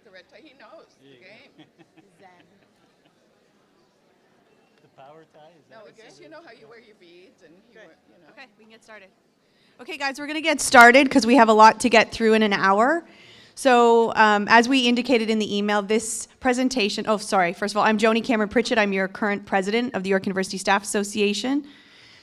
Margarita. He knows the game. Zen. The power tie? Is that No, what it's it just, is? you know how you wear your beads and you wear, you know. Okay, we can get started. Okay, guys, we're going to get started because we have a lot to get through in an hour. So as we indicated in the email, this presentation, first of all, I'm Joni Cameron Pritchett. I'm your current president of the York University Staff Association.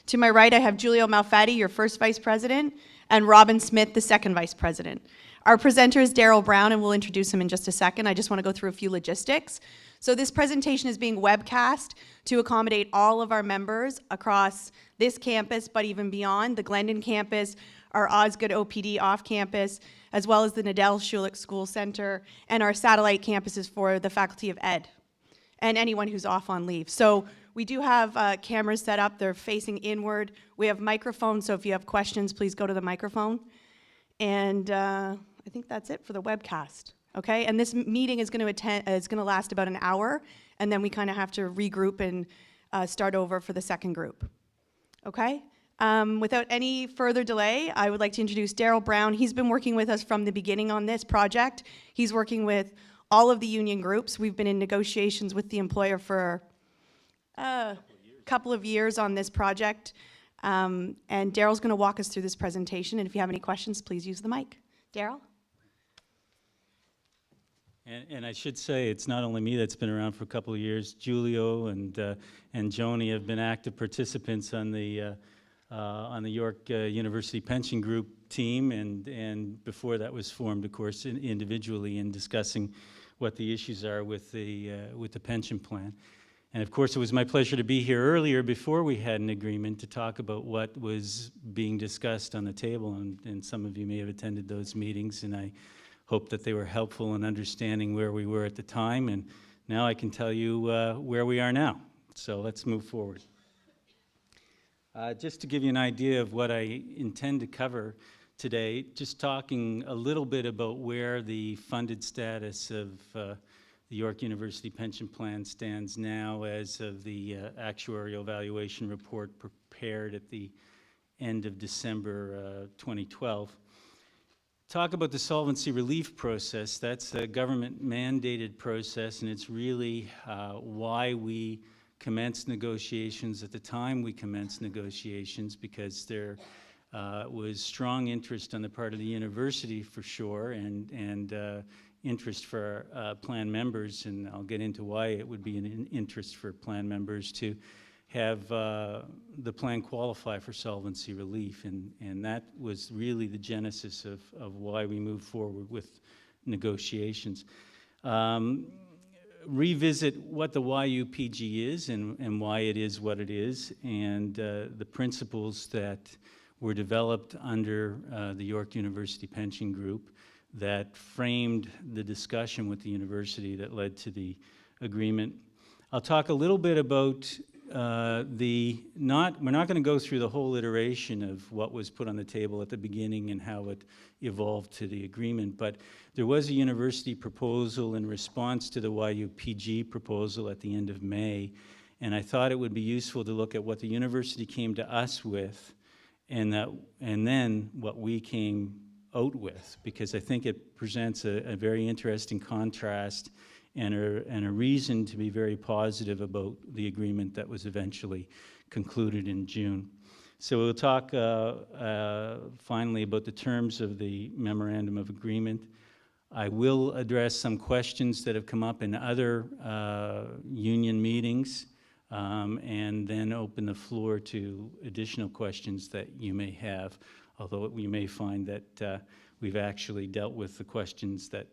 To my right, I have Giulio Malfatti, your first vice president, and Robin Smith, the second vice president. Our presenter is Darrell Brown, and we'll introduce him in just a second. I just want to go through a few logistics. So this presentation is being webcast to accommodate all of our members across this campus, but even beyond, the Glendon campus, our Osgood OPD off-campus, as well as the Nadel Schulich School Center, and our satellite campuses for the Faculty of Ed, and anyone who's off on leave. So we do have cameras set up. They're facing inward. We have microphones, so if you have questions, please go to the microphone. And I think that's it for the webcast. Okay, and this meeting is going to last about an hour, and then we kind of have to regroup and start over for the second group. Okay, without any further delay, I would like to introduce Darrell Brown. He's been working with us from the beginning on this project. He's working with all of the union groups. We've been in negotiations with the employer for a couple of years on this project, and Darrell's going to walk us through this presentation. And if you have any questions, please use the mic. Darrell? And I should say, it's not only me that's been around for a couple of years. Giulio and Joni have been active participants on the York University Pension Group team, and before that was formed, of course, individually in discussing what the issues are with the pension plan. And of course, it was my pleasure to be here earlier before we had an agreement to talk about what was being discussed on the table, and some of you may have attended those meetings, and I hope that they were helpful in understanding where we were at the time, and now I can tell you where we are now. So let's move forward. Just to give you an idea of what I intend to cover today, just talking a little bit about where the funded status of the York University Pension Plan stands now as of the actuarial valuation report prepared at the end of December 2012. Talk about the solvency relief process. That's a government-mandated process, and it's really why we commenced negotiations at the time we commenced negotiations, because there was strong interest on the part of the university for sure, and interest for plan members, and I'll get into why it would be an interest for plan members to have the plan qualify for solvency relief, and that was really the genesis of why we moved forward with negotiations. Revisit what the YUPG is and why it is what it is, and the principles that were developed under the York University Pension Group that framed the discussion with the university that led to the agreement. I'll talk a little bit about we're not going to go through the whole iteration of what was put on the table at the beginning and how it evolved to the agreement, but there was a university proposal in response to the YUPG proposal at the end of May, and I thought it would be useful to look at what the university came to us with and then what we came out with, because I think it presents a very interesting contrast and a reason to be very positive about the agreement that was eventually concluded in June. So we'll talk finally about the terms of the Memorandum of Agreement. I will address some questions that have come up in other union meetings, and then open the floor to additional questions that you may have, although we may find that we've actually dealt with the questions that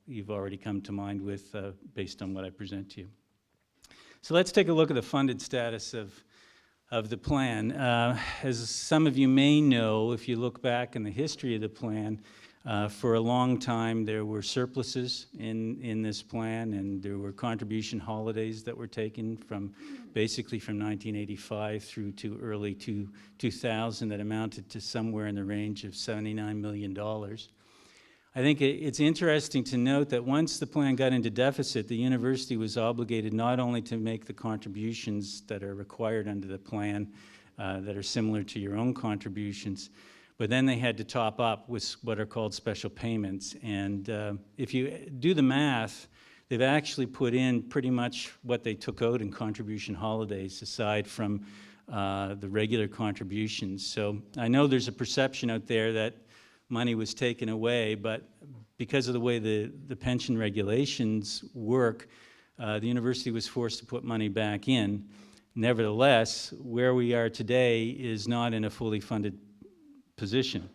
you've already come to mind with based on what I present to you. So let's take a look at the funded status of the plan. As some of you may know, if you look back in the history of the plan, for a long time there were surpluses in this plan, and there were contribution holidays that were taken from basically from 1985 through to early 2000 that amounted to somewhere in the range of $79 million. I think it's interesting to note that once the plan got into deficit, the university was obligated not only to make the contributions that are required under the plan that are similar to your own contributions, but then they had to top up with what are called special payments. And if you do the math, they've actually put in pretty much what they took out in contribution holidays, aside from the regular contributions. So I know there's a perception out there that money was taken away, but because of the way the pension regulations work, the university was forced to put money back in. Nevertheless, where we are today is not in a fully funded position.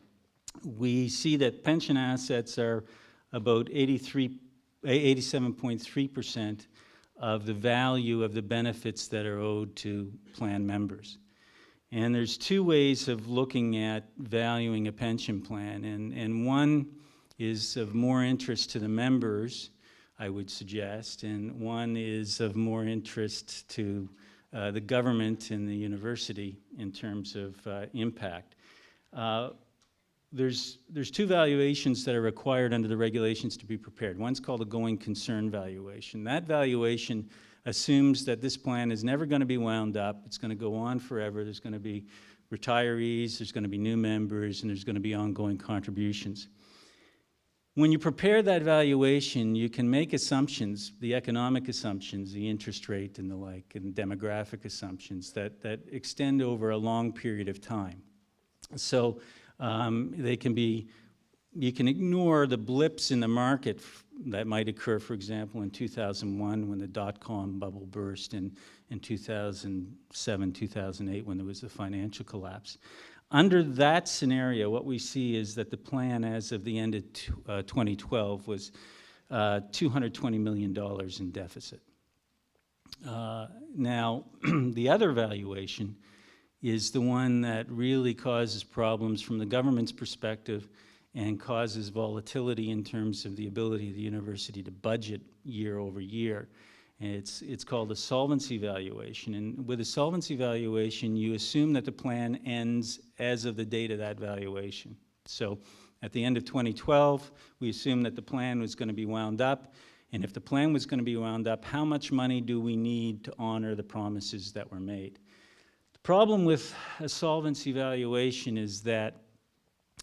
We see that pension assets are about 87.3% of the value of the benefits that are owed to plan members. And there's two ways of looking at valuing a pension plan, and one is of more interest to the members, I would suggest, and one is of more interest to the government and the university in terms of impact. There's two valuations that are required under the regulations to be prepared. One's called a going concern valuation. That valuation assumes that this plan is never going to be wound up. It's going to go on forever. There's going to be retirees, there's going to be new members, and there's going to be ongoing contributions. When you prepare that valuation, you can make assumptions, the economic assumptions, the interest rate and the like, and demographic assumptions that extend over a long period of time. So they can be, you can ignore the blips in the market that might occur, for example, in 2001 when the dot-com bubble burst, and in 2007, 2008 when there was the financial collapse. Under that scenario, what we see is that the plan as of the end of 2012 was $220 million in deficit. Now, the other valuation is the one that really causes problems from the government's perspective and causes volatility in terms of the ability of the university to budget year over year. And it's called a solvency valuation. And with a solvency valuation, you assume that the plan ends as of the date of that valuation. So at the end of 2012, we assumed that the plan was going to be wound up. And if the plan was going to be wound up, how much money do we need to honor the promises that were made? The problem with a solvency valuation is that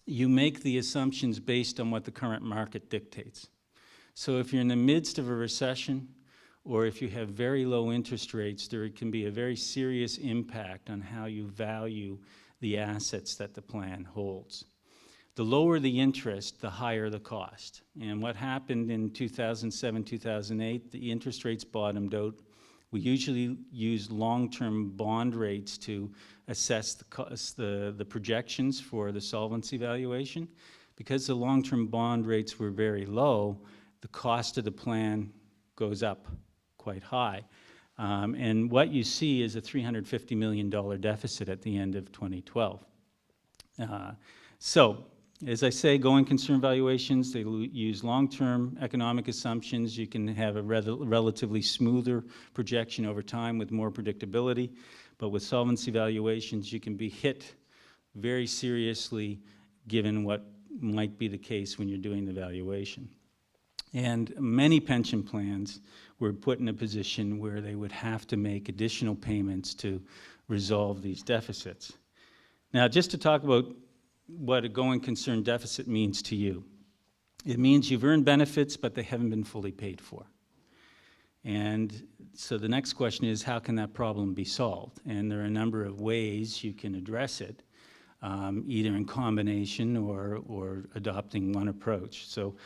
you make the assumptions based on what the current market dictates. So if you're in the midst of a recession, or if you have very low interest rates, there can be a very serious impact on how you value the assets that the plan holds. The lower the interest, the higher the cost. And what happened in 2007, 2008, the interest rates bottomed out. We usually use long-term bond rates to assess the projections for the solvency valuation. Because the long-term bond rates were very low, the cost of the plan goes up quite high. And what you see is a $350 million deficit at the end of 2012. So, as I say, going concern valuations, they use long-term economic assumptions. You can have a relatively smoother projection over time with more predictability. But with solvency valuations, you can be hit very seriously given what might be the case when you're doing the valuation. And many pension plans were put in a position where they would have to make additional payments to resolve these deficits. Now, just to talk about what a going concern deficit means to you. It means you've earned benefits, but they haven't been fully paid for. And so the next question is, how can that problem be solved? And there are a number of ways you can address it, either in combination or adopting one approach. So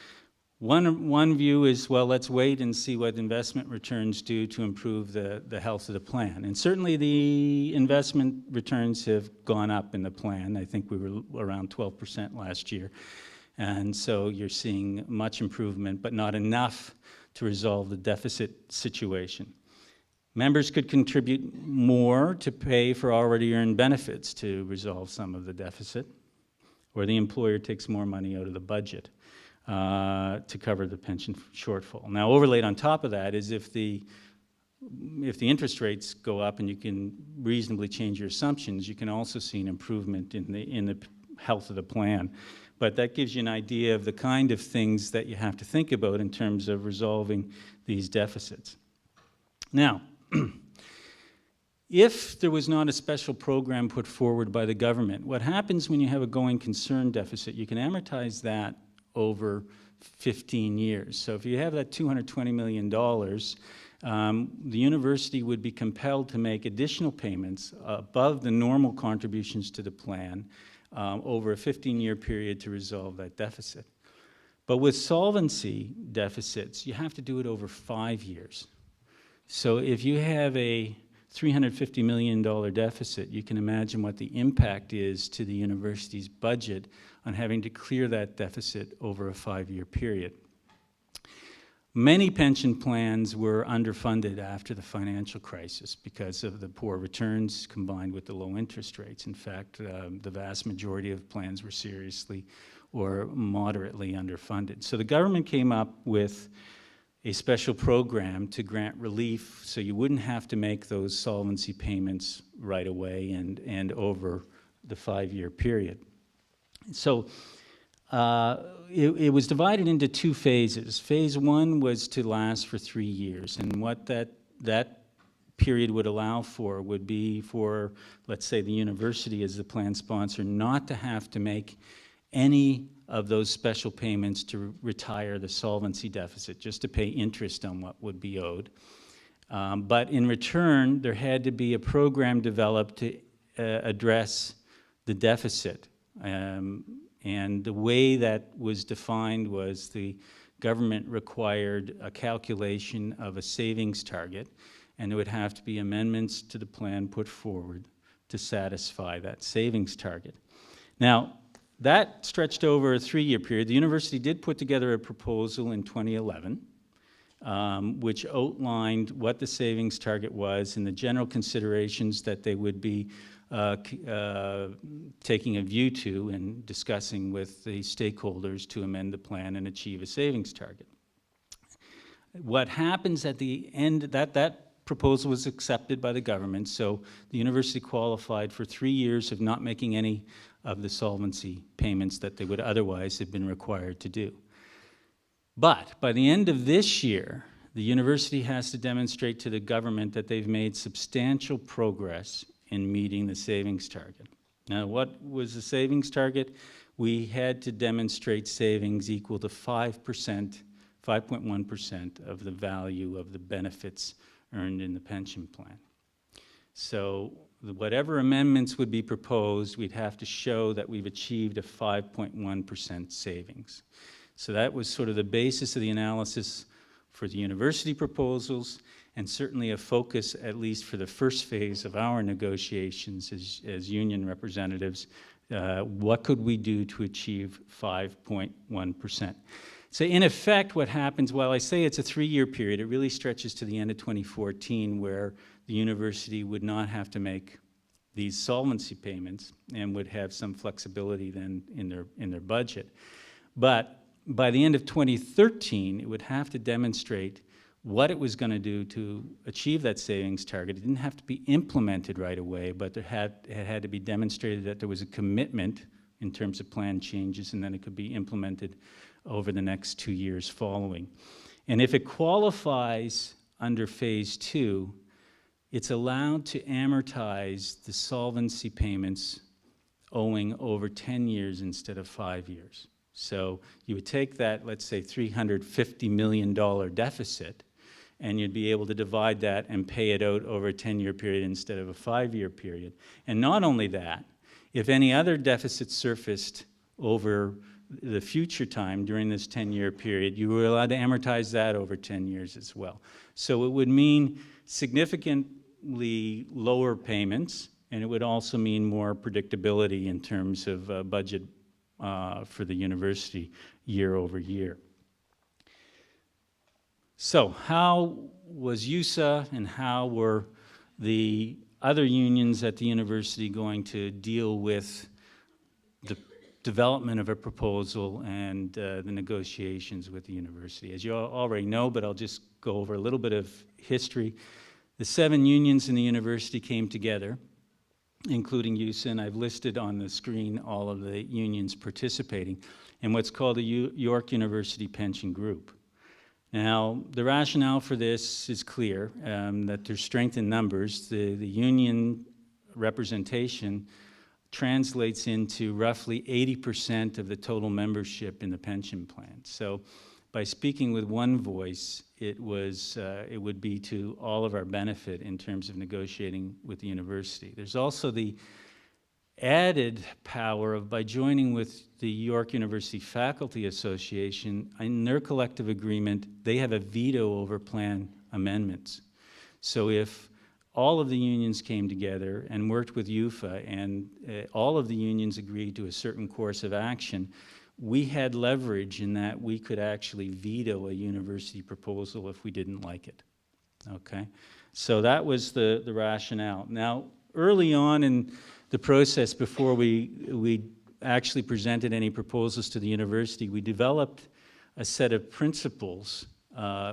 one view is, well, let's wait and see what investment returns do to improve the health of the plan. And certainly the investment returns have gone up in the plan. I think we were around 12% last year. And so you're seeing much improvement, but not enough to resolve the deficit situation. Members could contribute more to pay for already earned benefits to resolve some of the deficit, or the employer takes more money out of the budget to cover the pension shortfall. Now, overlaid on top of that is if the interest rates go up and you can reasonably change your assumptions, you can also see an improvement in the health of the plan. But that gives you an idea of the kind of things that you have to think about in terms of resolving these deficits. Now, If there was not a special program put forward by the government, what happens when you have a going concern deficit, you can amortize that over 15 years. So if you have that $220 million, the university would be compelled to make additional payments above the normal contributions to the plan over a 15-year period to resolve that deficit. But with solvency deficits, you have to do it over 5 years. So if you have a $350 million deficit, you can imagine what the impact is to the university's budget on having to clear that deficit over a 5-year period. Many pension plans were underfunded after the financial crisis because of the poor returns combined with the low interest rates. In fact, the vast majority of plans were seriously or moderately underfunded. So the government came up with a special program to grant relief so you wouldn't have to make those solvency payments right away and over the 5-year period. So it was divided into 2 phases. Phase 1 was to last for 3 years, and what that period would allow for would be for, let's say, the university as the plan sponsor not to have to make any of those special payments to retire the solvency deficit, just to pay interest on what would be owed. But in return, there had to be a program developed to address the deficit. And the way that was defined was the government required a calculation of a savings target, and there would have to be amendments to the plan put forward to satisfy that savings target. Now, that stretched over a 3-year period. The university did put together a proposal in 2011, which outlined what the savings target was and the general considerations that they would be taking a view to and discussing with the stakeholders to amend the plan and achieve a savings target. What happens at the end, that proposal was accepted by the government, so the university qualified for 3 years of not making any of the solvency payments that they would otherwise have been required to do. But by the end of this year, the university has to demonstrate to the government that they've made substantial progress in meeting the savings target. Now, what was the savings target? We had to demonstrate savings equal to 5.1% of the value of the benefits earned in the pension plan. So whatever amendments would be proposed, we'd have to show that we've achieved a 5.1% savings. So that was sort of the basis of the analysis for the university proposals, and certainly a focus, at least for the first phase of our negotiations as union representatives, what could we do to achieve 5.1%? So in effect, what happens, while I say it's a 3-year period, it really stretches to the end of 2014, where the university would not have to make these solvency payments and would have some flexibility then in their budget. But by the end of 2013, it would have to demonstrate what it was going to do to achieve that savings target. It didn't have to be implemented right away, but it had to be demonstrated that there was a commitment in terms of plan changes, and then it could be implemented over the next 2 years following. And if it qualifies under phase 2, it's allowed to amortize the solvency payments owing over 10 years instead of 5 years. So you would take that, let's say, $350 million deficit, and you'd be able to divide that and pay it out over a 10-year period instead of a 5-year period. And not only that, if any other deficit surfaced over the future time during this 10-year period, you were allowed to amortize that over 10 years as well. So it would mean significantly lower payments, and it would also mean more predictability in terms of budget for the university year over year. So how was YUSA and how were the other unions at the university going to deal with the development of a proposal and the negotiations with the university? As you already know, but I'll just go over a little bit of history. The 7 unions in the university came together, including YUSA, and I've listed on the screen all of the unions participating in what's called the York University Pension Group. Now, the rationale for this is clear, that there's strength in numbers. The union representation translates into roughly 80% of the total membership in the pension plan. So by speaking with one voice, it would be to all of our benefit in terms of negotiating with the university. There's also the added power of, by joining with the York University Faculty Association, in their collective agreement, they have a veto over plan amendments. So if all of the unions came together and worked with YUFA and all of the unions agreed to a certain course of action, we had leverage in that we could actually veto a university proposal if we didn't like it, okay? So that was the rationale. Now, early on in the process, before we actually presented any proposals to the university, we developed a set of principles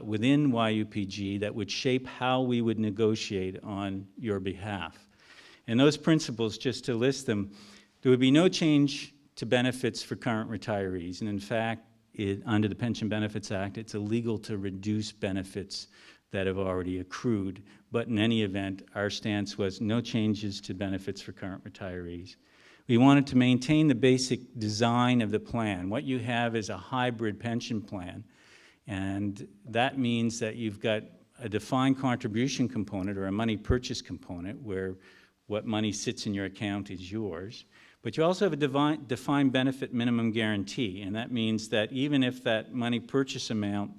within YUPG that would shape how we would negotiate on your behalf. And those principles, just to list them, there would be no change to benefits for current retirees. And in fact, under the Pension Benefits Act, it's illegal to reduce benefits that have already accrued. But in any event, our stance was no changes to benefits for current retirees. We wanted to maintain the basic design of the plan. What you have is a hybrid pension plan, and that means that you've got a defined contribution component or a money purchase component where what money sits in your account is yours. But you also have a defined benefit minimum guarantee, and that means that even if that money purchase amount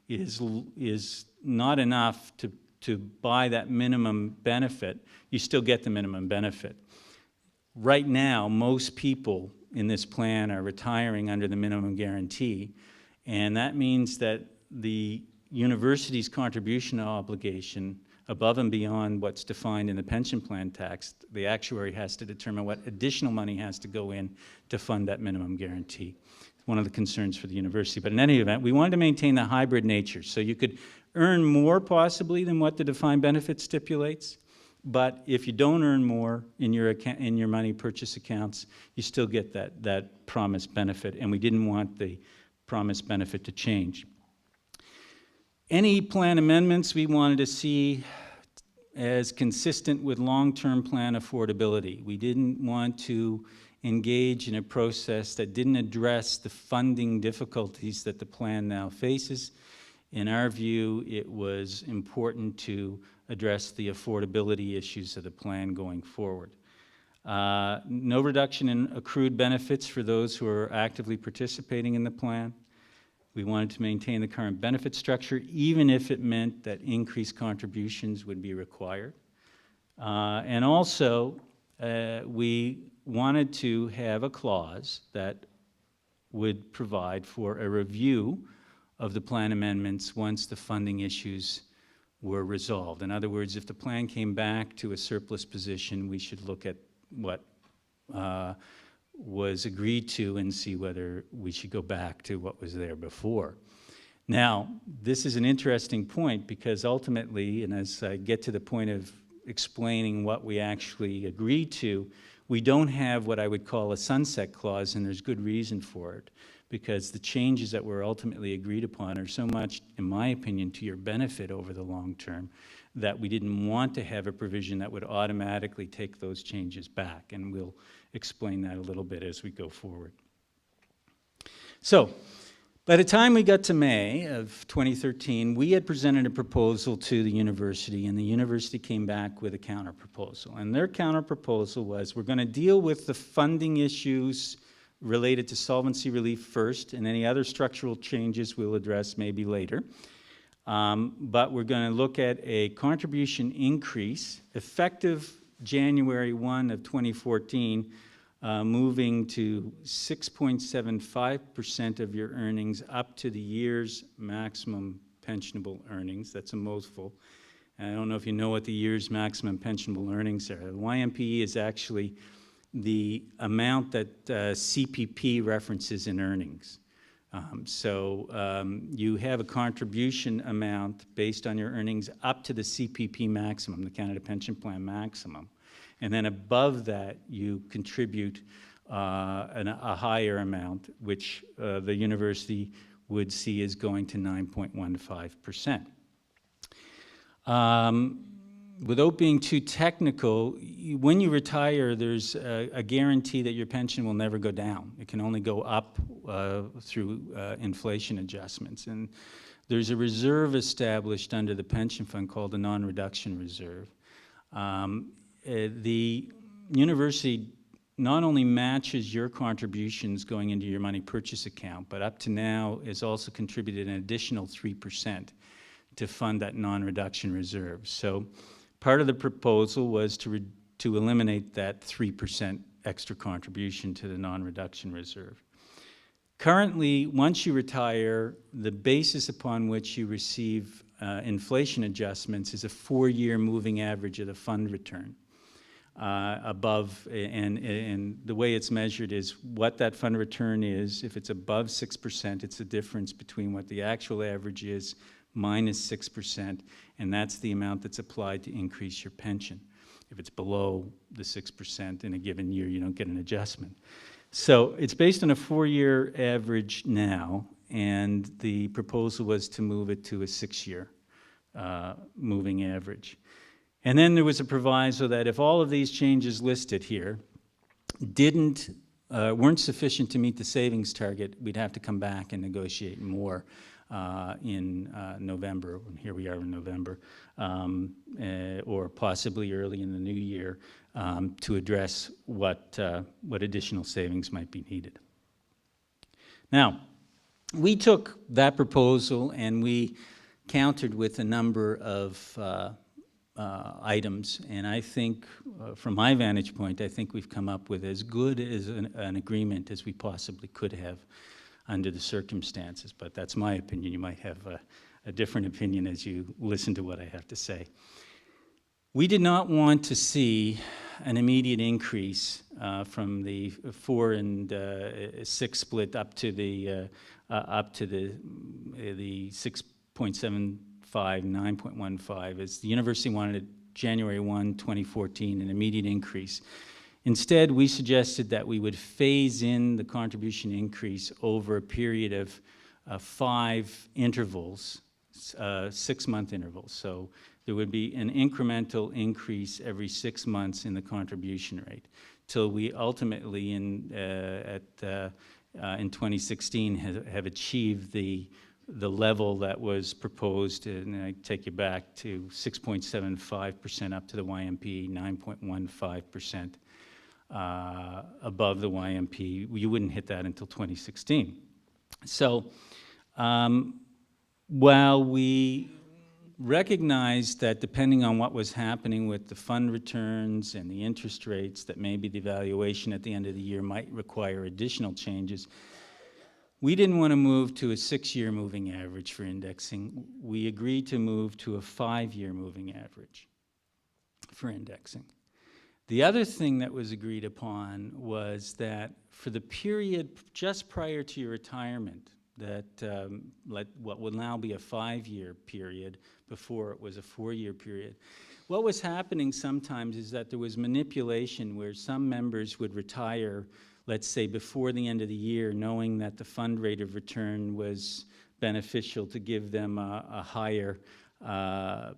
is not enough to buy that minimum benefit, you still get the minimum benefit. Right now, most people in this plan are retiring under the minimum guarantee, and that means that the university's contribution obligation, above and beyond what's defined in the pension plan tax, the actuary has to determine what additional money has to go in to fund that minimum guarantee. One of the concerns for the university. But in any event, we wanted to maintain the hybrid nature. So you could earn more possibly than what the defined benefit stipulates, but if you don't earn more in your money purchase accounts, you still get that promised benefit, and we didn't want the promised benefit to change. Any plan amendments we wanted to see as consistent with long-term plan affordability. We didn't want to engage in a process that didn't address the funding difficulties that the plan now faces. In our view, it was important to address the affordability issues of the plan going forward. No reduction in accrued benefits for those who are actively participating in the plan. We wanted to maintain the current benefit structure, even if it meant that increased contributions would be required. And also, we wanted to have a clause that would provide for a review of the plan amendments once the funding issues were resolved. In other words, if the plan came back to a surplus position, we should look at what was agreed to and see whether we should go back to what was there before. Now, this is an interesting point because ultimately, and as I get to the point of explaining what we actually agreed to, we don't have what I would call a sunset clause, and there's good reason for it, because the changes that were ultimately agreed upon are so much, in my opinion, to your benefit over the long term that we didn't want to have a provision that would automatically take those changes back, and we'll explain that a little bit as we go forward. So, by the time we got to May of 2013, we had presented a proposal to the university, and the university came back with a counter-proposal. And their counter-proposal was, we're going to deal with the funding issues related to solvency relief first, and any other structural changes we'll address maybe later. But we're going to look at a contribution increase effective January 1 of 2014, moving to 6.75% of your earnings up to the year's maximum pensionable earnings. That's a mouthful. And I don't know if you know what the year's maximum pensionable earnings are. The YMPE is actually the amount that CPP references in earnings. You have a contribution amount based on your earnings up to the CPP maximum, the Canada Pension Plan maximum. And then above that, you contribute a higher amount, which the university would see as going to 9.15%. Without being too technical, when you retire, there's a guarantee that your pension will never go down. It can only go up through inflation adjustments. And there's a reserve established under the pension fund called a non-reduction reserve. The university not only matches your contributions going into your money purchase account, but up to now has also contributed an additional 3% to fund that non-reduction reserve. So part of the proposal was to eliminate that 3% extra contribution to the non-reduction reserve. Currently, once you retire, the basis upon which you receive inflation adjustments is a 4-year moving average of the fund return. Above, and the way it's measured is what that fund return is. If it's above 6%, it's the difference between what the actual average is minus 6%, and that's the amount that's applied to increase your pension. If it's below the 6% in a given year, you don't get an adjustment. So it's based on a 4-year average now, and the proposal was to move it to a 6-year moving average. And then there was a proviso that if all of these changes listed here weren't sufficient to meet the savings target, we'd have to come back and negotiate more in November. Here we are in November, or possibly early in the new year, to address what additional savings might be needed. Now, we took that proposal and we countered with a number of items, and I think, from my vantage point, I think we've come up with as good as an agreement as we possibly could have under the circumstances, but that's my opinion. You might have a different opinion as you listen to what I have to say. We did not want to see an immediate increase from the 4 and 6 split up to the 6.75, 9.15, as the university wanted January 1, 2014, an immediate increase. Instead, we suggested that we would phase in the contribution increase over a period of 5 intervals, 6-month intervals. So there would be an incremental increase every 6 months in the contribution rate, till we ultimately, in 2016, have achieved the level that was proposed, and I take you back to 6.75% up to the YMP, 9.15% above the YMP. You wouldn't hit that until 2016. So while we recognized that depending on what was happening with the fund returns and the interest rates, that maybe the valuation at the end of the year might require additional changes, we didn't want to move to a 6-year moving average for indexing. We agreed to move to a 5-year moving average for indexing. The other thing that was agreed upon was that for the period just prior to your retirement, that what will now be a 5-year period, before it was a 4-year period, what was happening sometimes is that there was manipulation where some members would retire, let's say before the end of the year, knowing that the fund rate of return was beneficial to give them a higher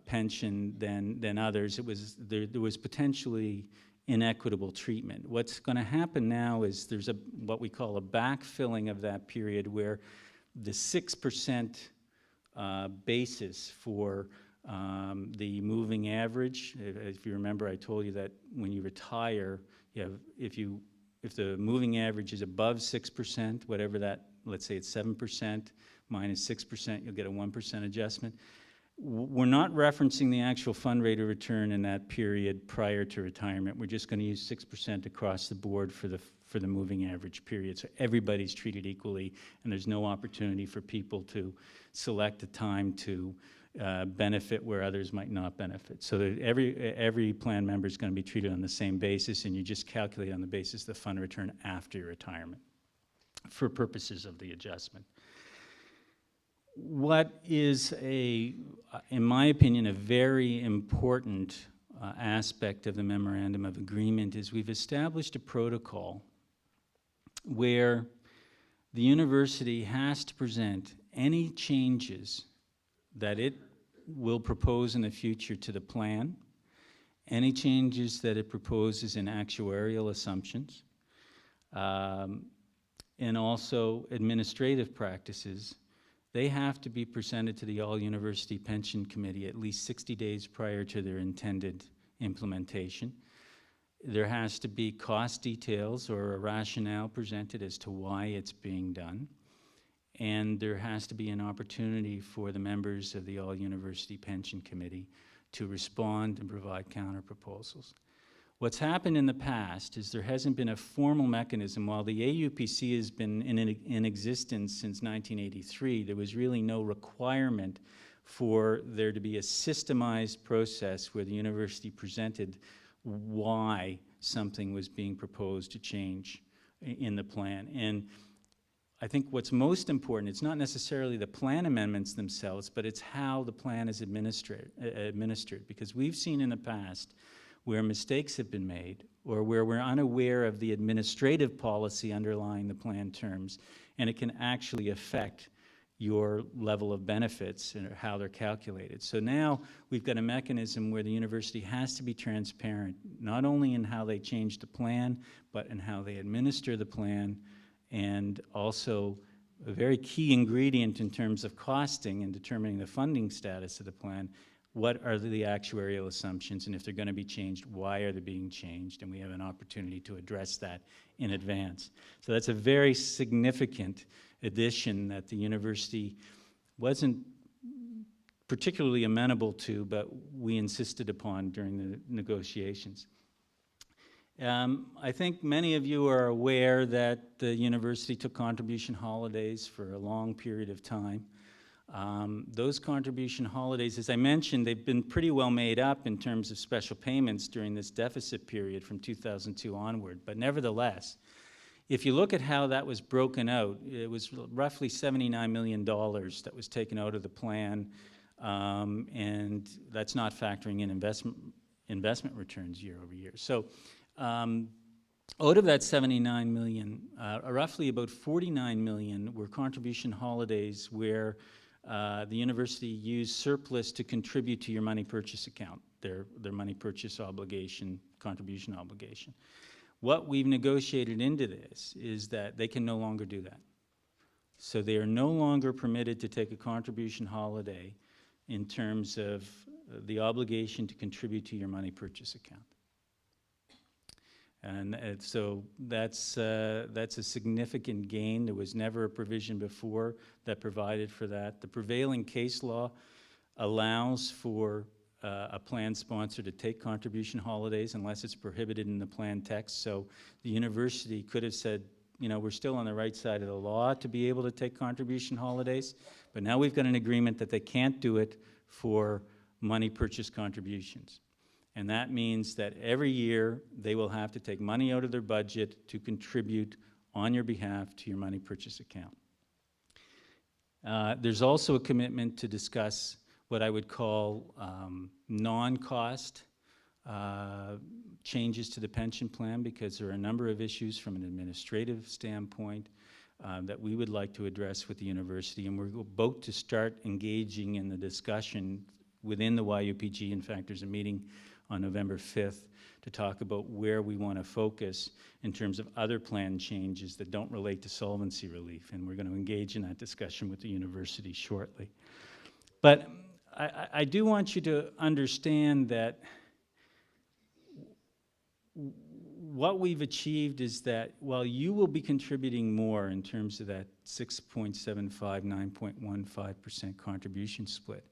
pension than others. There was potentially inequitable treatment. What's going to happen now is there's what we call a backfilling of that period, where the 6% basis for the moving average, if you remember, I told you that when you retire, if the moving average is above 6%, whatever that, let's say it's 7% minus 6%, you'll get a 1% adjustment. We're not referencing the actual fund rate of return in that period prior to retirement. We're just going to use 6% across the board for the moving average period. So everybody's treated equally, and there's no opportunity for people to select a time to benefit where others might not benefit. So that every plan member is going to be treated on the same basis, and you just calculate on the basis of the fund return after your retirement for purposes of the adjustment. What is in my opinion, a very important aspect of the Memorandum of Agreement is we've established a protocol where the university has to present any changes that it will propose in the future to the plan, any changes that it proposes in actuarial assumptions, and also administrative practices, they have to be presented to the All-University Pension Committee at least 60 days prior to their intended implementation. There has to be cost details or a rationale presented as to why it's being done. And there has to be an opportunity for the members of the All-University Pension Committee to respond and provide counter-proposals. What's happened in the past is there hasn't been a formal mechanism. While the AUPC has been in existence since 1983, there was really no requirement for there to be a systemized process where the university presented why something was being proposed to change in the plan. And I think what's most important, it's not necessarily the plan amendments themselves, but it's how the plan is administered, because we've seen in the past where mistakes have been made or where we're unaware of the administrative policy underlying the plan terms, and it can actually affect your level of benefits and how they're calculated. So now we've got a mechanism where the university has to be transparent, not only in how they change the plan, but in how they administer the plan, and also a very key ingredient in terms of costing and determining the funding status of the plan. What are the actuarial assumptions, and if they're going to be changed, why are they being changed? And we have an opportunity to address that in advance. So that's a very significant addition that the university wasn't particularly amenable to, but we insisted upon during the negotiations. I think many of you are aware that the university took contribution holidays for a long period of time. Those contribution holidays, as I mentioned, they've been pretty well made up in terms of special payments during this deficit period from 2002 onward. But nevertheless, if you look at how that was broken out, it was roughly $79 million that was taken out of the plan, and that's not factoring in investment returns year over year. So out of that 79 million, roughly about 49 million were contribution holidays where the university used surplus to contribute to your money purchase account, their money purchase obligation, contribution obligation. What we've negotiated into this is that they can no longer do that. So they are no longer permitted to take a contribution holiday in terms of the obligation to contribute to your money purchase account. And so that's a significant gain. There was never a provision before that provided for that. The prevailing case law allows for a plan sponsor to take contribution holidays unless it's prohibited in the plan text. So the university could have said, you know, we're still on the right side of the law to be able to take contribution holidays, but now we've got an agreement that they can't do it for money purchase contributions. And that means that every year they will have to take money out of their budget to contribute on your behalf to your money purchase account. There's also a commitment to discuss what I would call non-cost changes to the pension plan, because there are a number of issues from an administrative standpoint that we would like to address with the university, and we're about to start engaging in the discussion within the YUPG. In fact, there's a meeting on November 5th to talk about where we want to focus in terms of other plan changes that don't relate to solvency relief, and we're going to engage in that discussion with the university shortly. But I do want you to understand that what we've achieved is that while you will be contributing more in terms of that 6.75, 9.15% contribution split,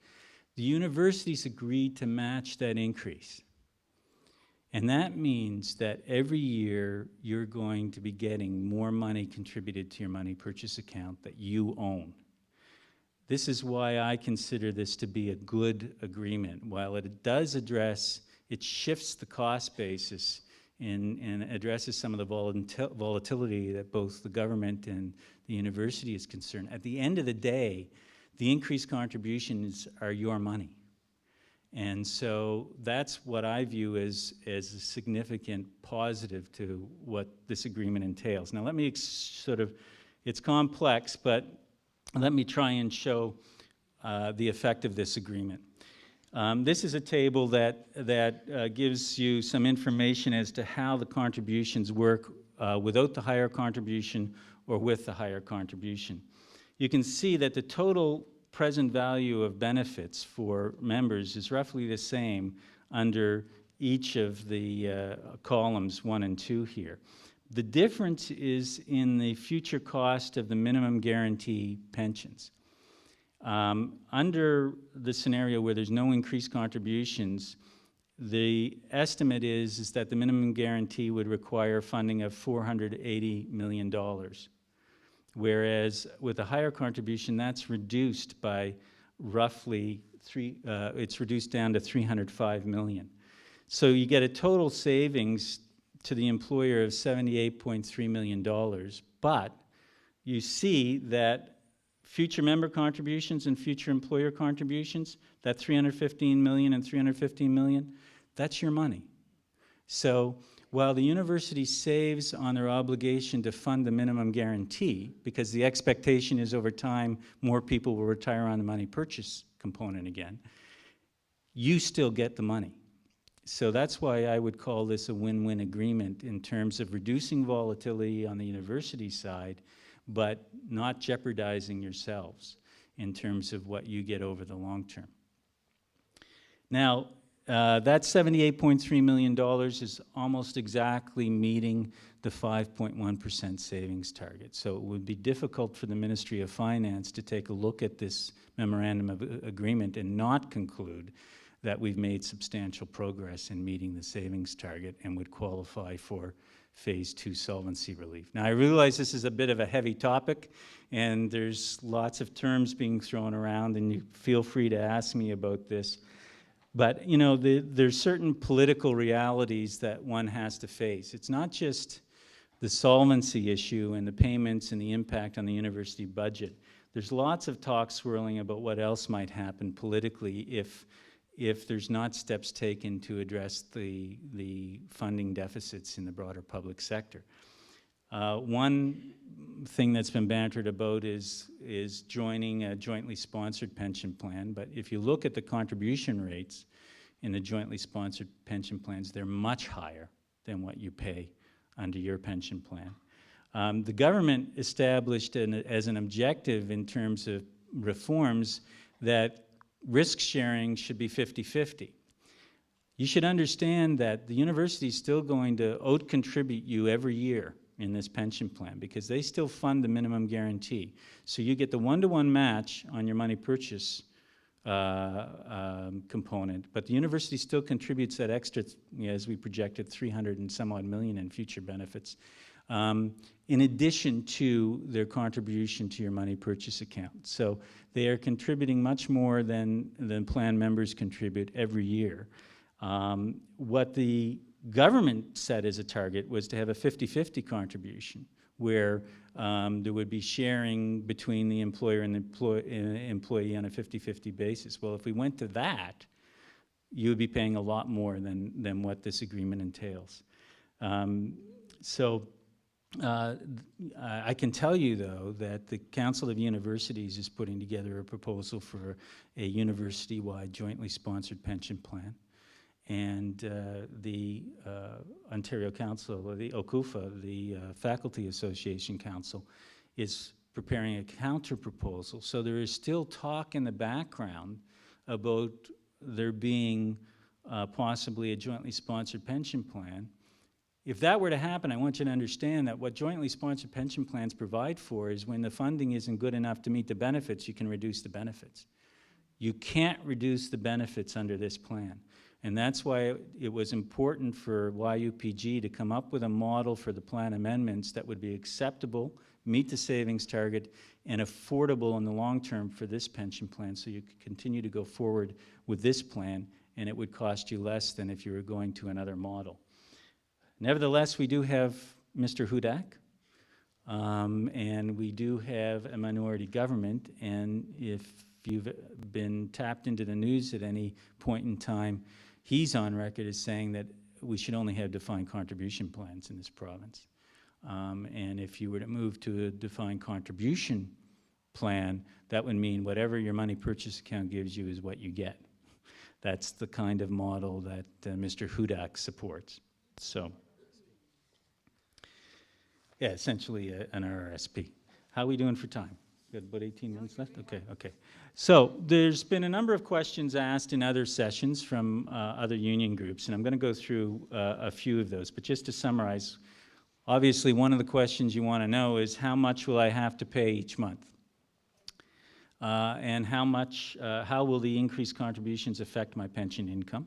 the university's agreed to match that increase. And that means that every year you're going to be getting more money contributed to your money purchase account that you own. This is why I consider this to be a good agreement. While it does address, it shifts the cost basis and addresses some of the volatility that both the government and the university is concerned. At the end of the day, the increased contributions are your money. And so that's what I view as a significant positive to what this agreement entails. Now let me it's complex, but let me try and show the effect of this agreement. This is a table that gives you some information as to how the contributions work without the higher contribution or with the higher contribution. You can see that the total present value of benefits for members is roughly the same under each of the columns 1 and 2 here. The difference is in the future cost of the minimum guarantee pensions. Under the scenario where there's no increased contributions, the estimate is that the minimum guarantee would require funding of $480 million. Whereas with a higher contribution, that's reduced by roughly it's reduced down to $305 million. So you get a total savings to the employer of $78.3 million, but you see that future member contributions and future employer contributions, that $315 million and $315 million, that's your money. So while the university saves on their obligation to fund the minimum guarantee, because the expectation is over time more people will retire on the money purchase component again, you still get the money. So that's why I would call this a win-win agreement in terms of reducing volatility on the university side, but not jeopardizing yourselves in terms of what you get over the long term. Now, that $78.3 million is almost exactly meeting the 5.1% savings target. So it would be difficult for the Ministry of Finance to take a look at this memorandum of agreement and not conclude that we've made substantial progress in meeting the savings target and would qualify for Phase 2 solvency relief. Now, I realize this is a bit of a heavy topic, and there's lots of terms being thrown around, and you feel free to ask me about this. But, you know, there's certain political realities that one has to face. It's not just the solvency issue and the payments and the impact on the university budget. There's lots of talk swirling about what else might happen politically if there's not steps taken to address the funding deficits in the broader public sector. One thing that's been bantered about is joining a jointly sponsored pension plan, but if you look at the contribution rates in the jointly sponsored pension plans, they're much higher than what you pay under your pension plan. The government established as an objective in terms of reforms that risk sharing should be 50-50. You should understand that the university is still going to out-contribute you every year in this pension plan because they still fund the minimum guarantee. So you get the one-to-one match on your money purchase component, but the university still contributes that extra, as we projected, 300 and some odd million in future benefits, in addition to their contribution to your money purchase account. So they are contributing much more than plan members contribute every year. What the government set as a target was to have a 50-50 contribution, where there would be sharing between the employer and the employee on a 50-50 basis. Well, if we went to that, you would be paying a lot more than what this agreement entails. I can tell you, though, that the Council of Universities is putting together a proposal for a university-wide jointly sponsored pension plan. And the Ontario Council, or the OCUFA, the Faculty Association Council, is preparing a counter-proposal. So there is still talk in the background about there being possibly a jointly sponsored pension plan. If that were to happen, I want you to understand that what jointly sponsored pension plans provide for is when the funding isn't good enough to meet the benefits, you can reduce the benefits. You can't reduce the benefits under this plan. And that's why it was important for YUPG to come up with a model for the plan amendments that would be acceptable, meet the savings target, and affordable in the long term for this pension plan, so you could continue to go forward with this plan, and it would cost you less than if you were going to another model. Nevertheless, we do have Mr. Hudak, and we do have a minority government, and if you've been tapped into the news at any point in time, he's on record as saying that we should only have defined contribution plans in this province. And if you were to move to a defined contribution plan, that would mean whatever your money purchase account gives you is what you get. That's the kind of model that Mr. Hudak supports. So, yeah, essentially an RRSP. How are we doing for time? Got about 18 minutes left? Okay. So there's been a number of questions asked in other sessions from other union groups, and I'm going to go through a few of those. But just to summarize, obviously one of the questions you want to know is how much will I have to pay each month? And how will the increased contributions affect my pension income?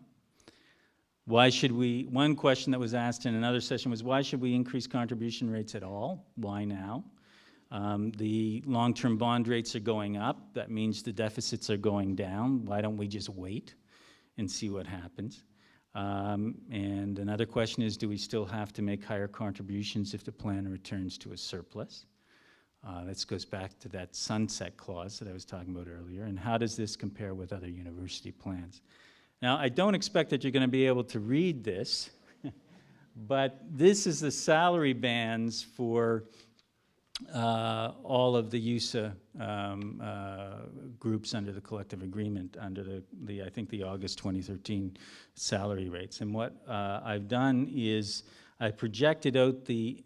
One question that was asked in another session was, why should we increase contribution rates at all? Why now? The long-term bond rates are going up. That means the deficits are going down. Why don't we just wait and see what happens? And another question is, do we still have to make higher contributions if the plan returns to a surplus? This goes back to that sunset clause that I was talking about earlier. And how does this compare with other university plans? Now, I don't expect that you're going to be able to read this, but this is the salary bands for all of the YUSA groups under the collective agreement, under I think the August 2013 salary rates. And what I've done is I projected out the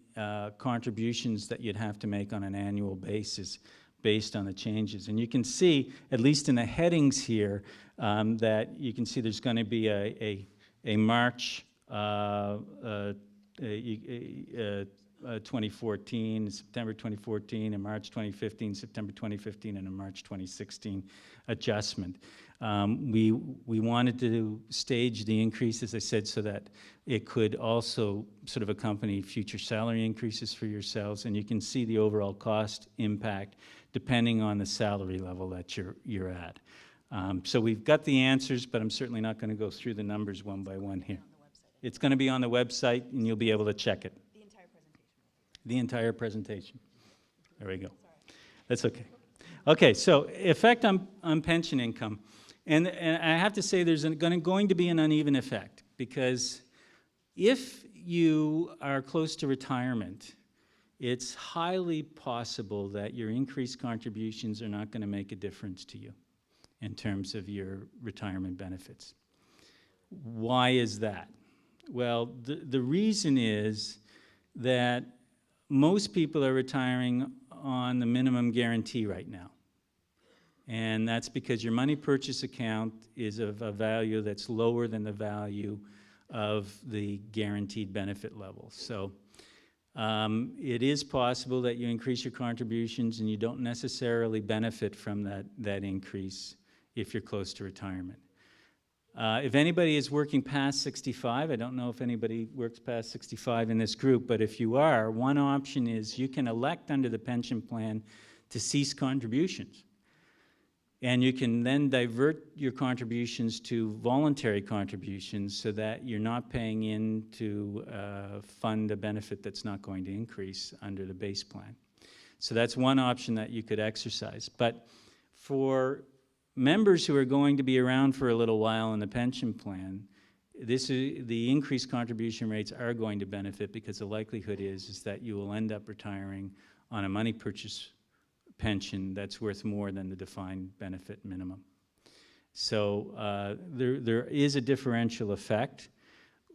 contributions that you'd have to make on an annual basis based on the changes. And you can see, at least in the headings here, that you can see there's going to be a March 2014, September 2014, a March 2015, September 2015, and a March 2016 adjustment. We wanted to stage the increase, as I said, so that it could also sort of accompany future salary increases for yourselves, and you can see the overall cost impact depending on the salary level that you're at. So we've got the answers, but I'm certainly not going to go through the numbers one by one here. It's going to be on the website, and you'll be able to check it. The entire presentation. There we go. That's okay. Okay, so effect on pension income. And I have to say there's going to be an uneven effect, because if you are close to retirement, it's highly possible that your increased contributions are not going to make a difference to you in terms of your retirement benefits. Why is that? Well, the reason is that most people are retiring on the minimum guarantee right now. And that's because your money purchase account is of a value that's lower than the value of the guaranteed benefit level. So it is possible that you increase your contributions and you don't necessarily benefit from that increase if you're close to retirement. If anybody is working past 65, I don't know if anybody works past 65 in this group, but if you are, one option is you can elect under the pension plan to cease contributions. And you can then divert your contributions to voluntary contributions so that you're not paying in to fund a benefit that's not going to increase under the base plan. So that's one option that you could exercise. But for members who are going to be around for a little while in the pension plan, the increased contribution rates are going to benefit, because the likelihood is that you will end up retiring on a money purchase pension that's worth more than the defined benefit minimum. So there is a differential effect.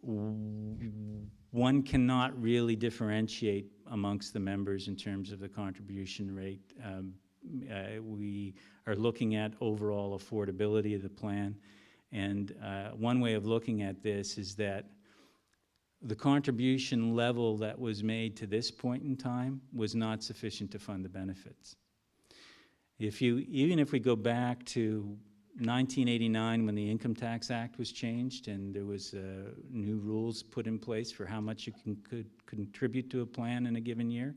One cannot really differentiate amongst the members in terms of the contribution rate. We are looking at overall affordability of the plan, and one way of looking at this is that the contribution level that was made to this point in time was not sufficient to fund the benefits. Even if we go back to 1989, when the Income Tax Act was changed and there was new rules put in place for how much you could contribute to a plan in a given year,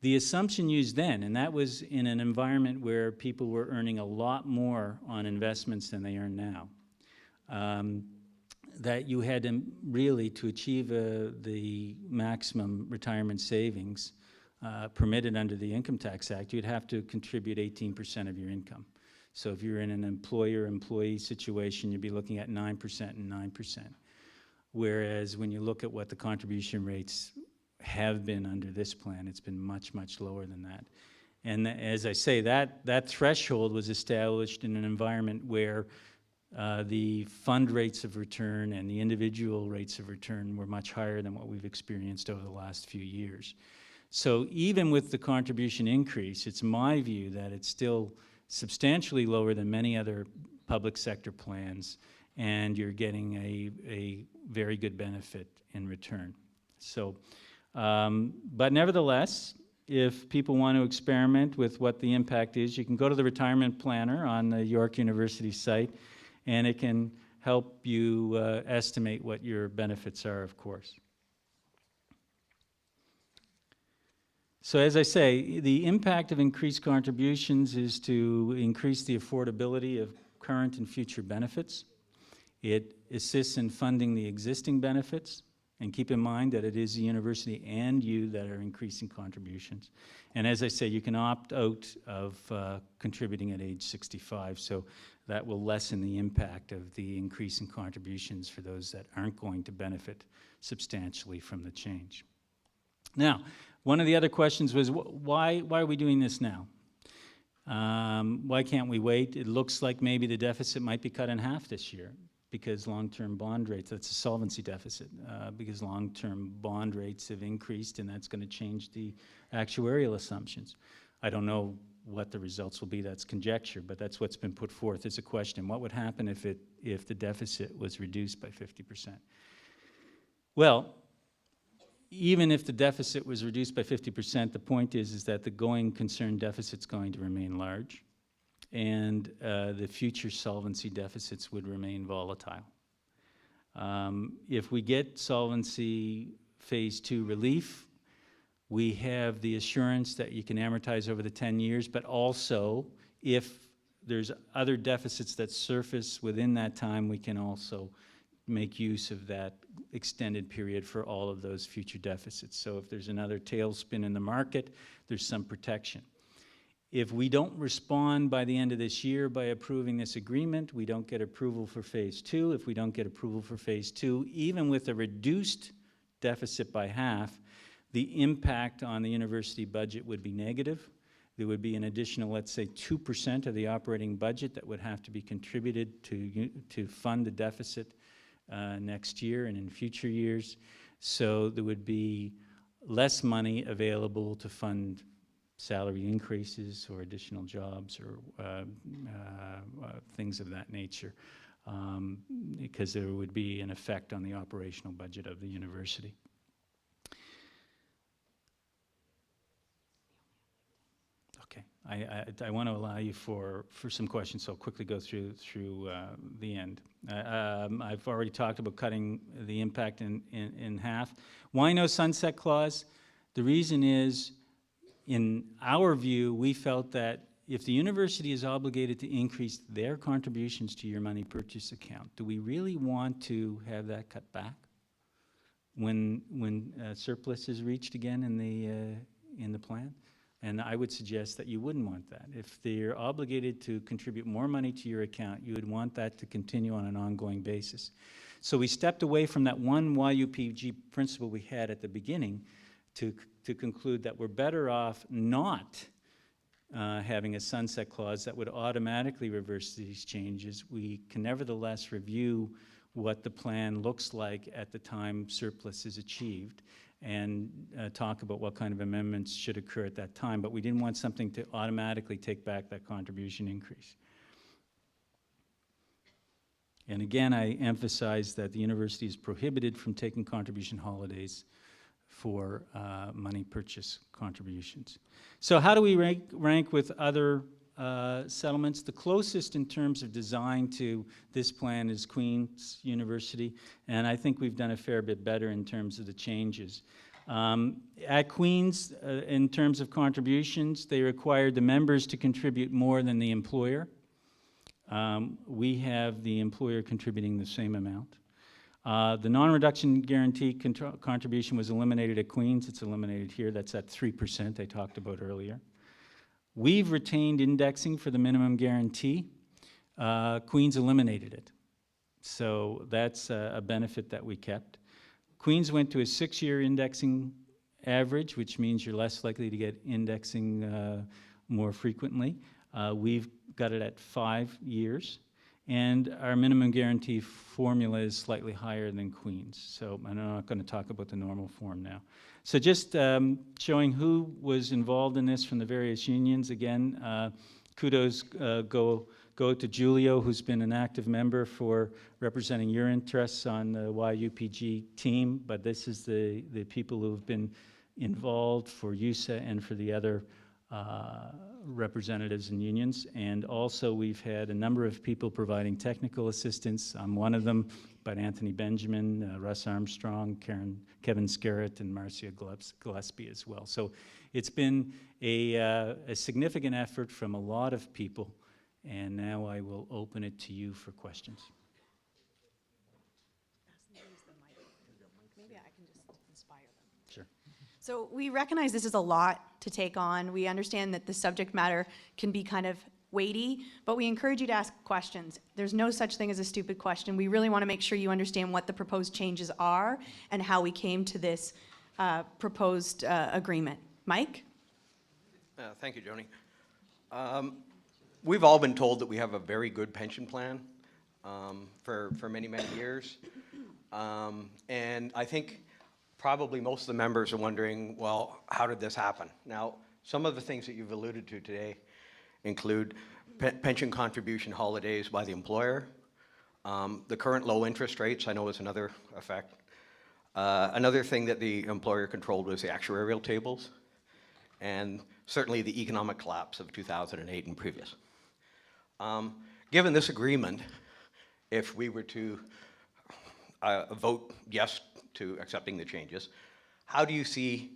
the assumption used then, and that was in an environment where people were earning a lot more on investments than they earn now, that you had to really, to achieve the maximum retirement savings permitted under the Income Tax Act, you'd have to contribute 18% of your income. So if you're in an employer-employee situation, you'd be looking at 9% and 9%. Whereas when you look at what the contribution rates have been under this plan, it's been much, much lower than that. And as I say, that threshold was established in an environment where the fund rates of return and the individual rates of return were much higher than what we've experienced over the last few years. So even with the contribution increase, it's my view that it's still substantially lower than many other public sector plans, and you're getting a very good benefit in return. So, but nevertheless, if people want to experiment with what the impact is, you can go to the retirement planner on the York University site, and it can help you estimate what your benefits are, of course. So as I say, the impact of increased contributions is to increase the affordability of current and future benefits. It assists in funding the existing benefits, and keep in mind that it is the university and you that are increasing contributions. And as I say, you can opt out of contributing at age 65, so that will lessen the impact of the increase in contributions for those that aren't going to benefit substantially from the change. Now, one of the other questions was, why are we doing this now? Why can't we wait? It looks like maybe the deficit might be cut in half this year because long-term bond rates, that's a solvency deficit, because long-term bond rates have increased, and that's going to change the actuarial assumptions. I don't know what the results will be, that's conjecture, but that's what's been put forth as a question. What would happen if the deficit was reduced by 50%? Well, even if the deficit was reduced by 50%, the point is that the going concern deficit's going to remain large, and the future solvency deficits would remain volatile. If we get solvency phase 2 relief, we have the assurance that you can amortize over the 10 years, but also if there's other deficits that surface within that time, we can also make use of that extended period for all of those future deficits. So if there's another tailspin in the market, there's some protection. If we don't respond by the end of this year by approving this agreement, we don't get approval for phase 2. If we don't get approval for phase 2, even with a reduced deficit by half, the impact on the university budget would be negative. There would be an additional, let's say, 2% of the operating budget that would have to be contributed to fund the deficit next year and in future years. So there would be less money available to fund salary increases or additional jobs or things of that nature, because there would be an effect on the operational budget of the university. Okay, I want to allow you for some questions, so I'll quickly go through the end. I've already talked about cutting the impact in half. Why no sunset clause? The reason is, in our view, we felt that if the university is obligated to increase their contributions to your money purchase account, do we really want to have that cut back when surplus is reached again in the plan? And I would suggest that you wouldn't want that. If they're obligated to contribute more money to your account, you would want that to continue on an ongoing basis. So we stepped away from that one YUPG principle we had at the beginning to conclude that we're better off not having a sunset clause that would automatically reverse these changes. We can nevertheless review what the plan looks like at the time surplus is achieved and talk about what kind of amendments should occur at that time, but we didn't want something to automatically take back that contribution increase. And again, I emphasize that the university is prohibited from taking contribution holidays for money purchase contributions. So how do we rank with other settlements? The closest in terms of design to this plan is Queen's University, and I think we've done a fair bit better in terms of the changes. At Queen's, in terms of contributions, they required the members to contribute more than the employer. We have the employer contributing the same amount. The non-reduction guarantee contribution was eliminated at Queen's. It's eliminated here. That's at 3% I talked about earlier. We've retained indexing for the minimum guarantee. Queen's eliminated it. So that's a benefit that we kept. Queen's went to a 6-year indexing average, which means you're less likely to get indexing more frequently. We've got it at 5 years, and our minimum guarantee formula is slightly higher than Queen's. So I'm not going to talk about the normal form now. So just showing who was involved in this from the various unions. Again, kudos go to Julio, who's been an active member for representing your interests on the YUPG team, but this is the people who have been involved for YUSA and for the other representatives and unions. And also we've had a number of people providing technical assistance. I'm one of them, but Anthony Benjamin, Russ Armstrong, Kevin Scarrett, and Marcia Gillespie as well. So it's been a significant effort from a lot of people, and now I will open it to you for questions. Maybe I can just inspire them. Sure. So we recognize this is a lot to take on. We understand that the subject matter can be kind of weighty, but we encourage you to ask questions. There's no such thing as a stupid question. We really want to make sure you understand what the proposed changes are and how we came to this proposed agreement. Mike? Thank you, Joni. We've all been told that we have a very good pension plan for many, many years. And I think probably most of the members are wondering, well, how did this happen? Now, some of the things that you've alluded to today include pension contribution holidays by the employer. The current low interest rates, I know, is another effect. Another thing that the employer controlled was the actuarial tables, and certainly the economic collapse of 2008 and previous. Given this agreement, if we were to vote yes to accepting the changes, how do you see,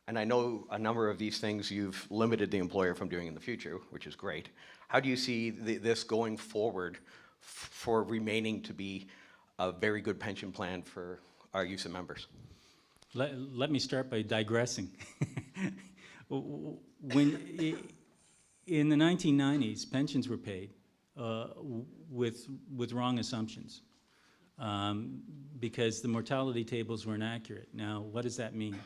and I know a number of these things you've limited the employer from doing in the future, which is great, how do you see this going forward for remaining to be a very good pension plan for our YUSA members? Let me start by digressing. In the 1990s, pensions were paid with wrong assumptions because the mortality tables were inaccurate. Now, what does that mean?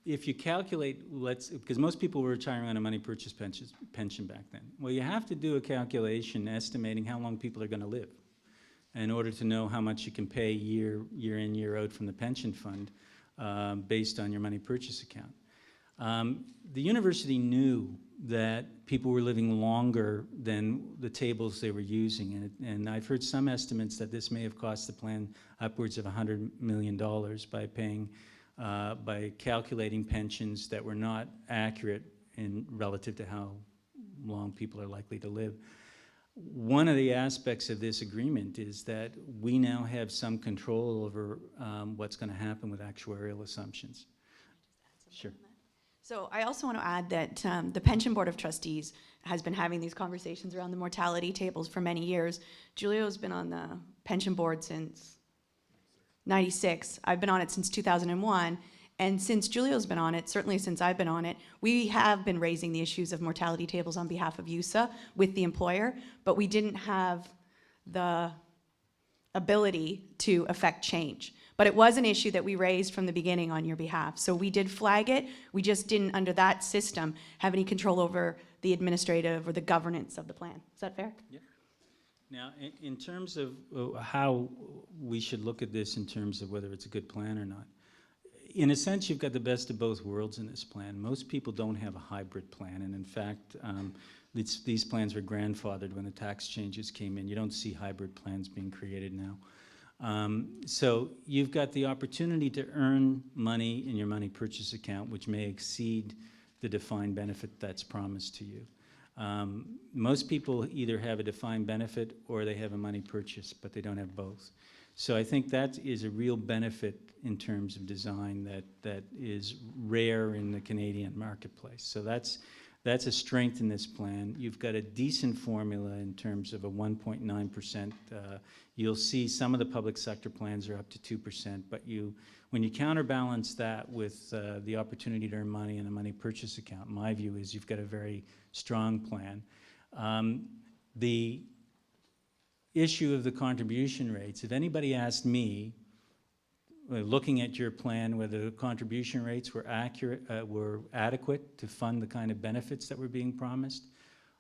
If you calculate, because most people were retiring on a money purchase pension back then. Well, you have to do a calculation estimating how long people are going to live in order to know how much you can pay year in, year out from the pension fund based on your money purchase account. The university knew that people were living longer than the tables they were using, and I've heard some estimates that this may have cost the plan upwards of $100 million by calculating pensions that were not accurate in relative to how long people are likely to live. One of the aspects of this agreement is that we now have some control over what's going to happen with actuarial assumptions. Sure. So I also want to add that the Pension Board of Trustees has been having these conversations around the mortality tables for many years. Julio's been on the pension board since '96. I've been on it since 2001. And since Julio's been on it, certainly since I've been on it, we have been raising the issues of mortality tables on behalf of YUSA with the employer, but we didn't have the ability to affect change. But it was an issue that we raised from the beginning on your behalf. So we did flag it. We just didn't, under that system, have any control over the administrative or the governance of the plan. Is that fair? Yeah. Now, in terms of how we should look at this in terms of whether it's a good plan or not, in a sense, you've got the best of both worlds in this plan. Most people don't have a hybrid plan, and in fact, these plans were grandfathered when the tax changes came in. You don't see hybrid plans being created now. So you've got the opportunity to earn money in your money purchase account, which may exceed the defined benefit that's promised to you. Most people either have a defined benefit or they have a money purchase, but they don't have both. So I think that is a real benefit in terms of design that is rare in the Canadian marketplace. So that's a strength in this plan. You've got a decent formula in terms of a 1.9%. You'll see some of the public sector plans are up to 2%, but when you counterbalance that with the opportunity to earn money in a money purchase account, my view is you've got a very strong plan. The issue of the contribution rates, if anybody asked me looking at your plan, whether the contribution rates were were adequate to fund the kind of benefits that were being promised,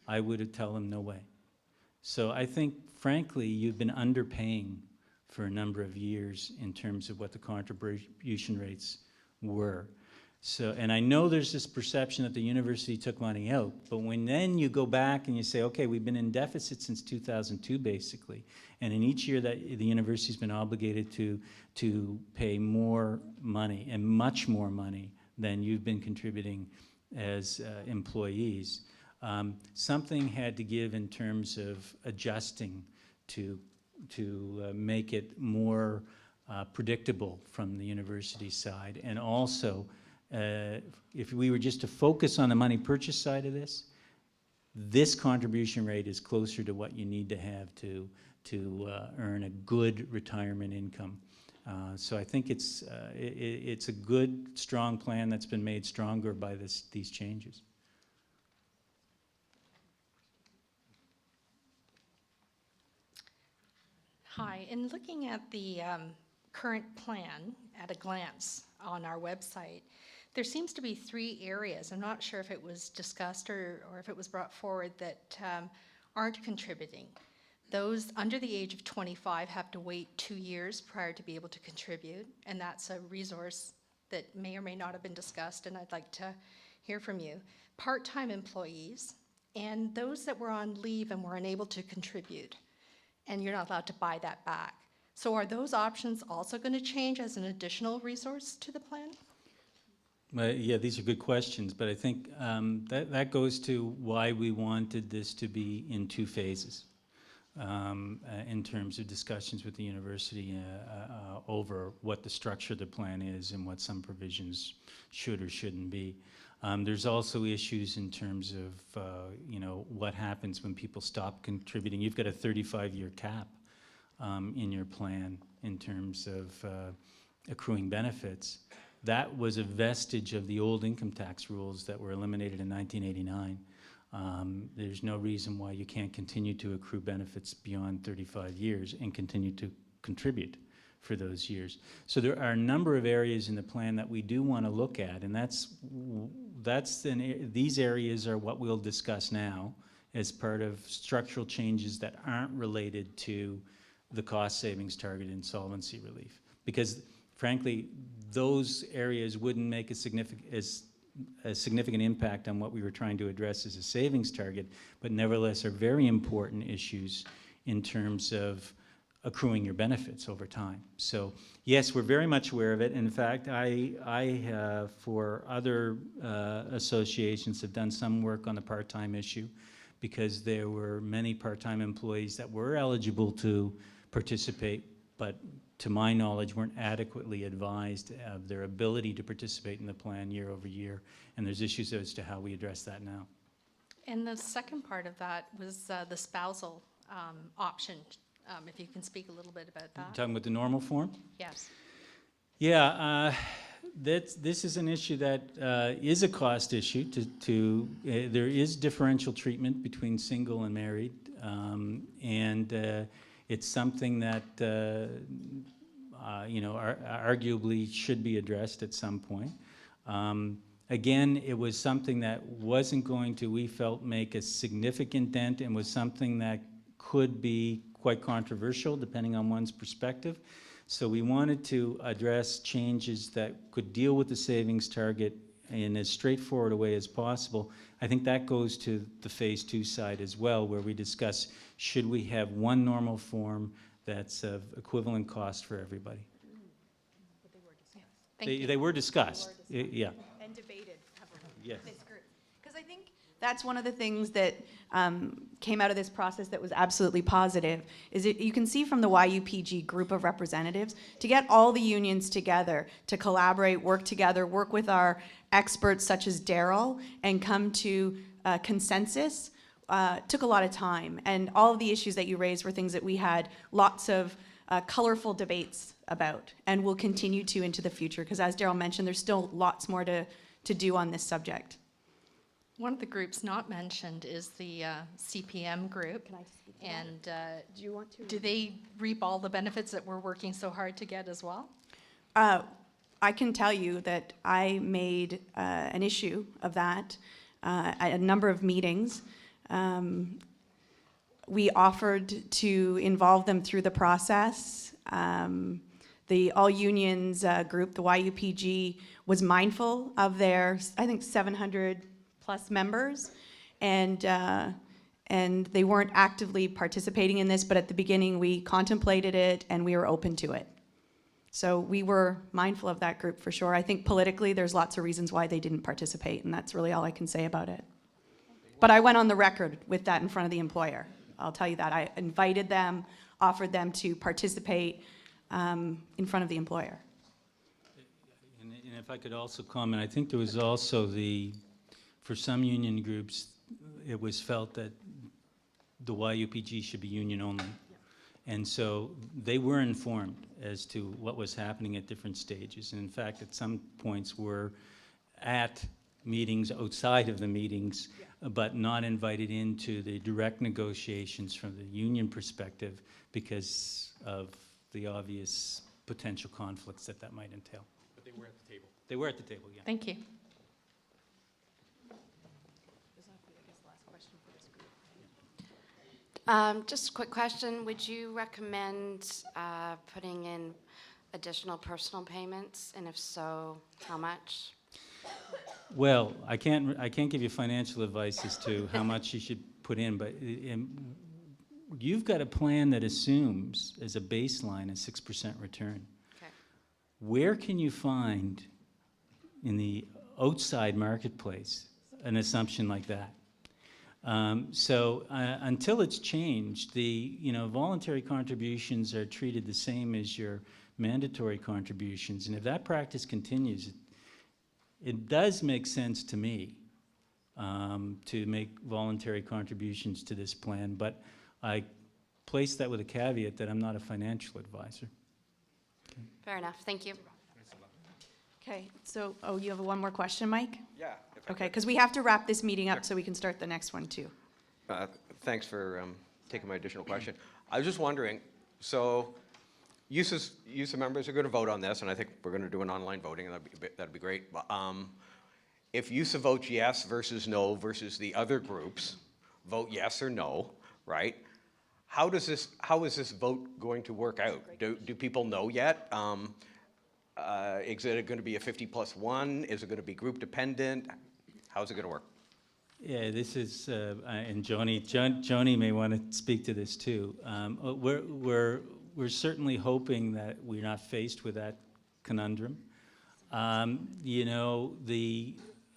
I would tell them no way. So I think, frankly, you've been underpaying for a number of years in terms of what the contribution rates were. So, and I know there's this perception that the university took money out, but when then you go back and you say, okay, we've been in deficit since 2002, basically, and in each year that the university's been obligated to pay more money, and much more money than you've been contributing as employees, something had to give in terms of adjusting to make it more predictable from the university side. And also, if we were just to focus on the money purchase side of this contribution rate is closer to what you need to have to earn a good retirement income. So I think it's a good, strong plan that's been made stronger by these changes. Hi, in looking at the current plan at a glance on our website, there seems to be 3 areas. I'm not sure if it was discussed or if it was brought forward that aren't contributing. Those under the age of 25 have to wait 2 years prior to be able to contribute, and that's a resource that may or may not have been discussed, and I'd like to hear from you. Part-time employees and those that were on leave and were unable to contribute, and you're not allowed to buy that back. So are those options also going to change as an additional resource to the plan? Yeah, these are good questions, but I think that goes to why we wanted this to be in 2 phases in terms of discussions with the university over what the structure of the plan is and what some provisions should or shouldn't be. There's also issues in terms of, what happens when people stop contributing. You've got a 35-year cap in your plan in terms of accruing benefits. That was a vestige of the old income tax rules that were eliminated in 1989. There's no reason why you can't continue to accrue benefits beyond 35 years and continue to contribute for those years. So there are a number of areas in the plan that we do want to look at, and these areas are what we'll discuss now as part of structural changes that aren't related to the cost savings target and solvency relief. Because frankly, those areas wouldn't make a significant impact on what we were trying to address as a savings target, but nevertheless are very important issues in terms of accruing your benefits over time. So yes, we're very much aware of it. In fact, I have, for other associations, have done some work on the part-time issue because there were many part-time employees that were eligible to participate, but to my knowledge weren't adequately advised of their ability to participate in the plan year over year. And there's issues as to how we address that now. And the second part of that was the spousal option. If you can speak a little bit about that. Talking about the normal form? Yes. Yeah, this is an issue that is a cost issue. There is differential treatment between single and married, and it's something that arguably should be addressed at some point. Again, it was something that wasn't going to, we felt, make a significant dent, and was something that could be quite controversial depending on one's perspective. So we wanted to address changes that could deal with the savings target in as straightforward a way as possible. I think that goes to the phase 2 side as well, where we discuss, should we have one normal form that's of equivalent cost for everybody? They were discussed. Yeah. And debated heavily. Yes. Because I think that's one of the things that came out of this process that was absolutely positive, is you can see from the YUPG group of representatives, to get all the unions together, to collaborate, work together, work with our experts such as Darrell, and come to consensus, took a lot of time. And all of the issues that you raised were things that we had lots of colorful debates about, and will continue to into the future, because as Darrell mentioned, there's still lots more to do on this subject. One of the groups not mentioned is the CPM group. Can I speak to that? And Do you want to? do they reap all the benefits that we're working so hard to get as well? I can tell you that I made an issue of that at a number of meetings. We offered to involve them through the process. The All Unions group, the YUPG, was mindful of their, I think, 700 plus members, and they weren't actively participating in this, but at the beginning we contemplated it and we were open to it. So we were mindful of that group for sure. I think politically there's lots of reasons why they didn't participate, and that's really all I can say about it. But I went on the record with that in front of the employer. I'll tell you that. I invited them, offered them to participate in front of the employer. And if I could also comment, I think there was also for some union groups, it was felt that the YUPG should be union only. And so they were informed as to what was happening at different stages. And in fact, at some points were at meetings outside of the meetings, but not invited into the direct negotiations from the union perspective because of the obvious potential conflicts that might entail. But they were at the table. They were at the table, yeah. Thank you. Just a quick question. Would you recommend putting in additional personal payments? And if so, how much? Well, I can't give you financial advice as to how much you should put in, but you've got a plan that assumes as a baseline a 6% return. Okay. Where can you find in the outside marketplace an assumption like that? So until it's changed, the voluntary contributions are treated the same as your mandatory contributions, and if that practice continues, it does make sense to me to make voluntary contributions to this plan, but I place that with a caveat that I'm not a financial advisor. Okay. Fair enough. Thank you. Okay, so, you have one more question, Mike? Yeah. if I Okay, could. because we have to wrap this meeting up so we can start the next one too. Thanks for taking my additional question. I was just wondering, so YUSA members are going to vote on this, and I think we're going to do an online voting, and that'd be great. But, if YUSA votes yes versus no versus the other groups vote yes or no, right? How is this vote going to work out? Do people know yet? Is it going to be a 50+1? Is it going to be group dependent? How's it going to work? Yeah, this is, and Joni may want to speak to this too. We're certainly hoping that we're not faced with that conundrum.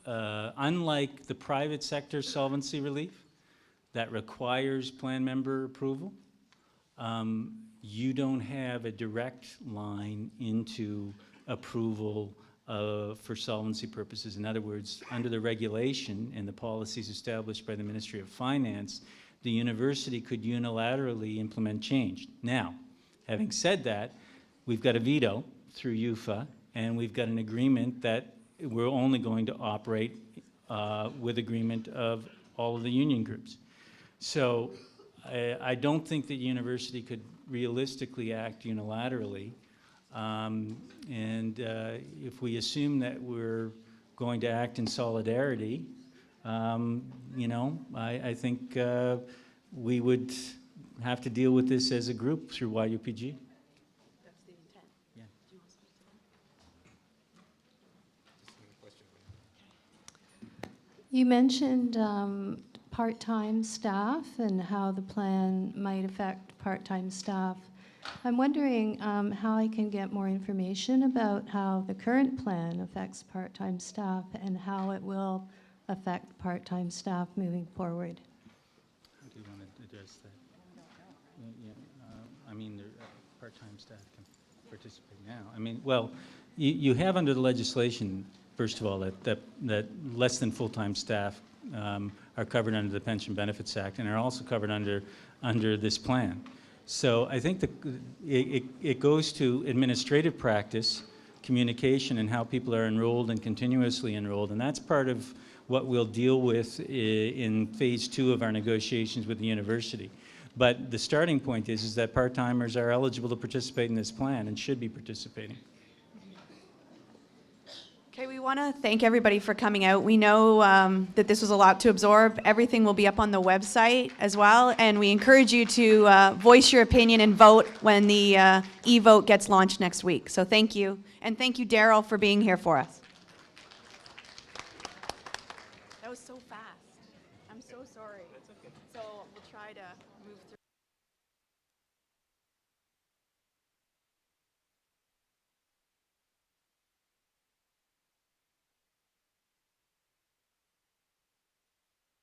Unlike the private sector solvency relief that requires plan member approval, you don't have a direct line into approval for solvency purposes. In other words, under the regulation and the policies established by the Ministry of Finance, the university could unilaterally implement change. Now, having said that, we've got a veto through UFA, and we've got an agreement that we're only going to operate with agreement of all of the union groups. So I don't think that university could realistically act unilaterally. If we assume that we're going to act in solidarity, I think we would have to deal with this as a group through YUPG. That's the intent. Yeah. You mentioned part-time staff and how the plan might affect part-time staff. I'm wondering how I can get more information about how the current plan affects part-time staff and how it will affect part-time staff moving forward. How do you want to address that? Part-time staff can participate now. You have under the legislation, first of all, that less than full-time staff are covered under the Pension Benefits Act and are also covered under this plan. So I think it goes to administrative practice, communication, and how people are enrolled and continuously enrolled, and that's part of what we'll deal with in phase 2 of our negotiations with the university. But the starting point is that part-timers are eligible to participate in this plan and should be participating. want to thank everybody for coming out. We know that this was a lot to absorb. Everything will be up on the website as well, and we encourage you to voice your opinion and vote when the e-vote gets launched next week. So thank you, and thank you, Darrell, for being here for us.